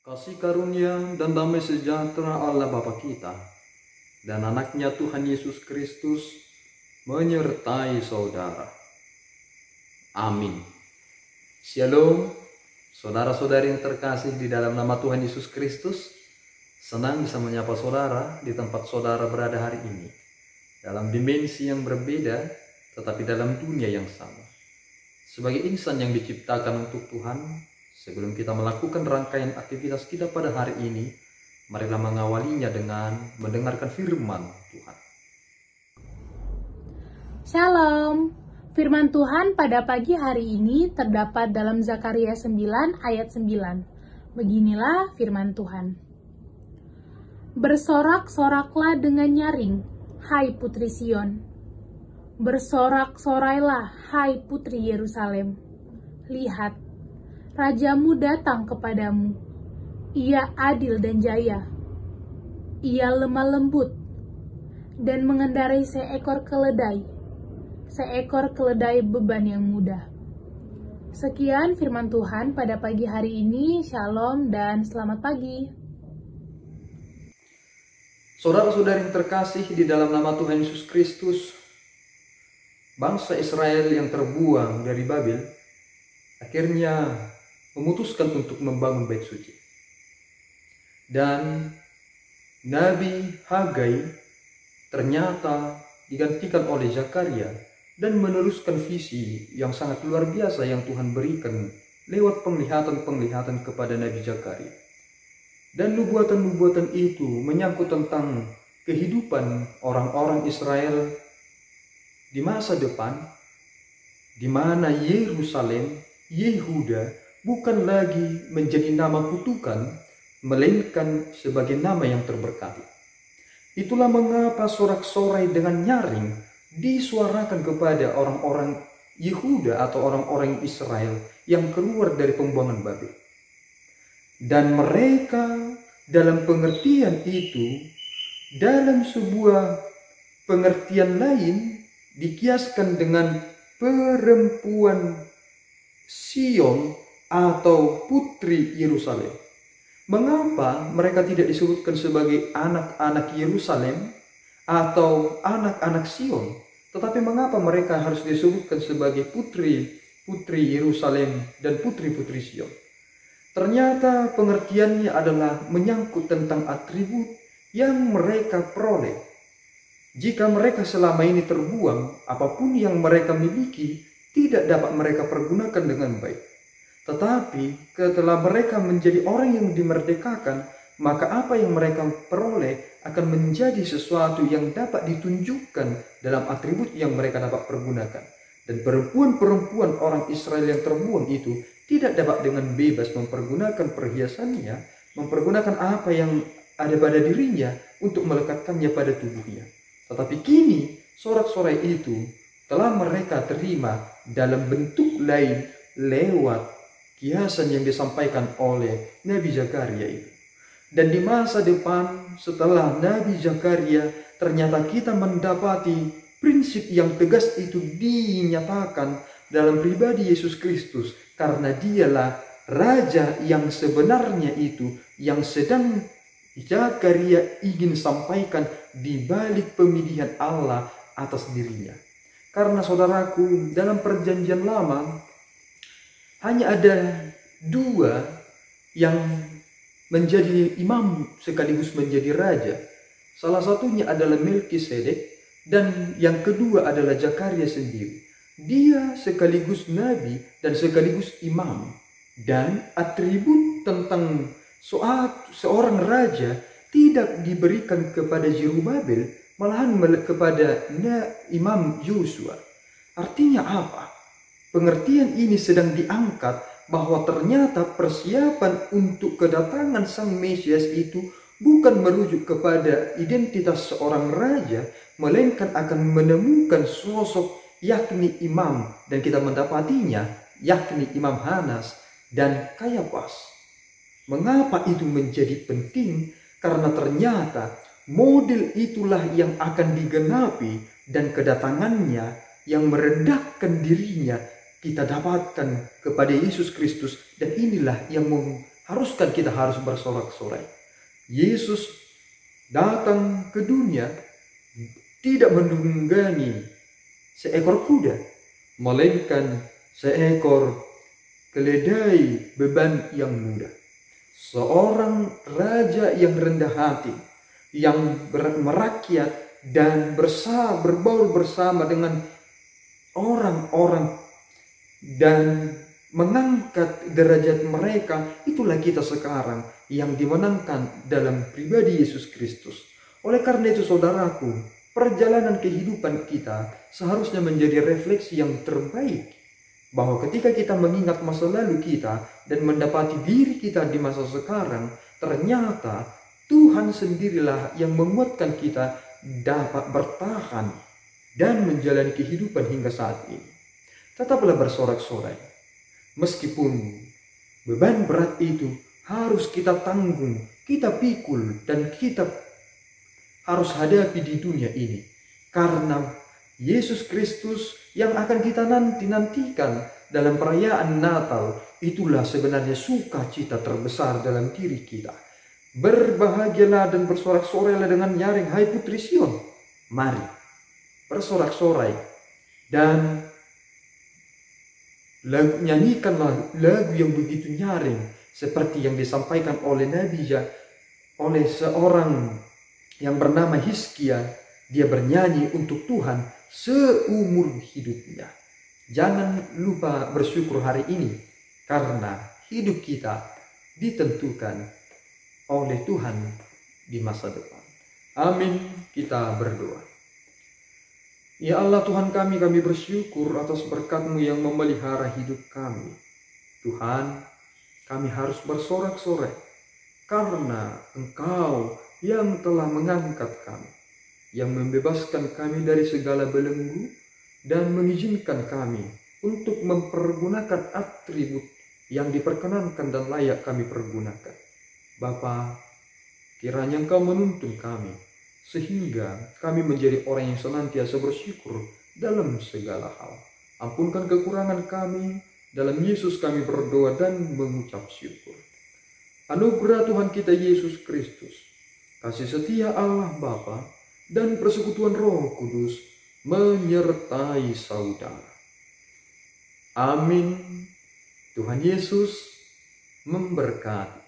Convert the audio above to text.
Kasih karunia dan damai sejahtera Allah Bapa kita dan anaknya Tuhan Yesus Kristus menyertai saudara. Amin. Shalom, saudara-saudari yang terkasih di dalam nama Tuhan Yesus Kristus. Senang bisa menyapa saudara di tempat saudara berada hari ini. Dalam dimensi yang berbeda, tetapi dalam dunia yang sama. Sebagai insan yang diciptakan untuk Tuhan, sebelum kita melakukan rangkaian aktivitas kita pada hari ini, marilah mengawalinya dengan mendengarkan firman Tuhan. Shalom. Firman Tuhan pada pagi hari ini terdapat dalam Zakaria 9 ayat 9. Beginilah firman Tuhan. Bersorak-soraklah dengan nyaring, hai putri Sion. Bersorak-sorailah, hai putri Yerusalem. Lihat, Rajamu datang kepadamu. Ia adil dan jaya. Ia lemah lembut dan mengendarai seekor keledai beban yang mudah. Sekian firman Tuhan pada pagi hari ini. Shalom dan selamat pagi. Saudara-saudari yang terkasih di dalam nama Tuhan Yesus Kristus, bangsa Israel yang terbuang dari Babel akhirnya memutuskan untuk membangun bait suci. Dan Nabi Hagai ternyata digantikan oleh Zakaria dan meneruskan visi yang sangat luar biasa yang Tuhan berikan lewat penglihatan-penglihatan kepada Nabi Zakaria. Dan nubuatan-nubuatan itu menyangkut tentang kehidupan orang-orang Israel di masa depan, di mana Yerusalem, Yehuda bukan lagi menjadi nama kutukan, melainkan sebagai nama yang terberkati. Itulah mengapa sorak-sorai dengan nyaring disuarakan kepada orang-orang Yehuda atau orang-orang Israel yang keluar dari pembuangan Babel. Dan mereka dalam pengertian itu, dalam sebuah pengertian lain dikiaskan dengan perempuan Sion atau putri Yerusalem. Mengapa mereka tidak disebutkan sebagai anak-anak Yerusalem atau anak-anak Sion, tetapi mengapa mereka harus disebutkan sebagai putri Yerusalem dan putri-putri Sion? Ternyata pengertiannya adalah menyangkut tentang atribut yang mereka peroleh. Jika mereka selama ini terbuang, apapun yang mereka miliki tidak dapat mereka pergunakan dengan baik. Tetapi setelah mereka menjadi orang yang dimerdekakan, maka apa yang mereka peroleh akan menjadi sesuatu yang dapat ditunjukkan dalam atribut yang mereka dapat pergunakan. Dan perempuan-perempuan orang Israel yang terbuang itu tidak dapat dengan bebas mempergunakan perhiasannya, mempergunakan apa yang ada pada dirinya untuk melekatkannya pada tubuhnya. Tetapi kini sorak-sorai itu telah mereka terima dalam bentuk lain lewat kiasan yang disampaikan oleh Nabi Zakaria itu. Dan di masa depan setelah Nabi Zakaria, ternyata kita mendapati prinsip yang tegas itu dinyatakan dalam pribadi Yesus Kristus, karena dialah Raja yang sebenarnya itu yang sedang Zakaria ingin sampaikan di balik pemilihan Allah atas dirinya. Karena saudaraku, dalam perjanjian lama hanya ada dua yang menjadi imam sekaligus menjadi raja. Salah satunya adalah Melkisedek dan yang kedua adalah Zakaria sendiri. Dia sekaligus nabi dan sekaligus imam. Dan atribut tentang seorang raja tidak diberikan kepada Zerubabel, malahan kepada Imam Yosua. Artinya apa? Pengertian ini sedang diangkat bahwa ternyata persiapan untuk kedatangan Sang Mesias itu bukan merujuk kepada identitas seorang raja, melainkan akan menemukan sosok yakni imam, dan kita mendapatinya yakni Imam Hanas dan Kayafas. Mengapa itu menjadi penting? Karena ternyata model itulah yang akan digenapi, dan kedatangannya yang merendahkan dirinya kita dapatkan kepada Yesus Kristus, dan inilah yang haruskah kita harus bersorak-sorai? Yesus datang ke dunia tidak menunggangi seekor kuda, melainkan seekor keledai beban yang mudah. Seorang raja yang rendah hati, yang merakyat dan berbaur bersama dengan orang-orang dan mengangkat derajat mereka, itulah kita sekarang yang dimenangkan dalam pribadi Yesus Kristus. Oleh karena itu saudaraku, perjalanan kehidupan kita seharusnya menjadi refleksi yang terbaik, bahwa ketika kita mengingat masa lalu kita dan mendapati diri kita di masa sekarang, ternyata Tuhan sendirilah yang menguatkan kita dapat bertahan dan menjalani kehidupan hingga saat ini. Tetaplah bersorak-sorai, meskipun beban berat itu harus kita tanggung, kita pikul, dan kita harus hadapi di dunia ini. Karena Yesus Kristus yang akan kita nantikan dalam perayaan Natal, itulah sebenarnya sukacita terbesar dalam diri kita. Berbahagialah dan bersorak-sorailah dengan nyaring, hai putri Sion. Mari bersorak-sorai dan nyanyikanlah lagu yang begitu nyaring, seperti yang disampaikan oleh oleh seorang yang bernama Hizkia. Dia bernyanyi untuk Tuhan seumur hidupnya. Jangan lupa bersyukur hari ini, karena hidup kita ditentukan oleh Tuhan di masa depan. Amin. Kita berdoa. Ya Allah Tuhan kami bersyukur atas berkat-Mu yang memelihara hidup kami. Tuhan, kami harus bersorak-sorai karena Engkau yang telah mengangkat kami, yang membebaskan kami dari segala belenggu dan mengizinkan kami untuk mempergunakan atribut yang diperkenankan dan layak kami pergunakan. Bapa, kiranya Engkau menuntun kami sehingga kami menjadi orang yang senantiasa bersyukur dalam segala hal. Ampunkan kekurangan kami, dalam Yesus kami berdoa dan mengucap syukur. Anugerah Tuhan kita Yesus Kristus, kasih setia Allah Bapa, dan persekutuan Roh Kudus menyertai saudara. Amin. Tuhan Yesus memberkati.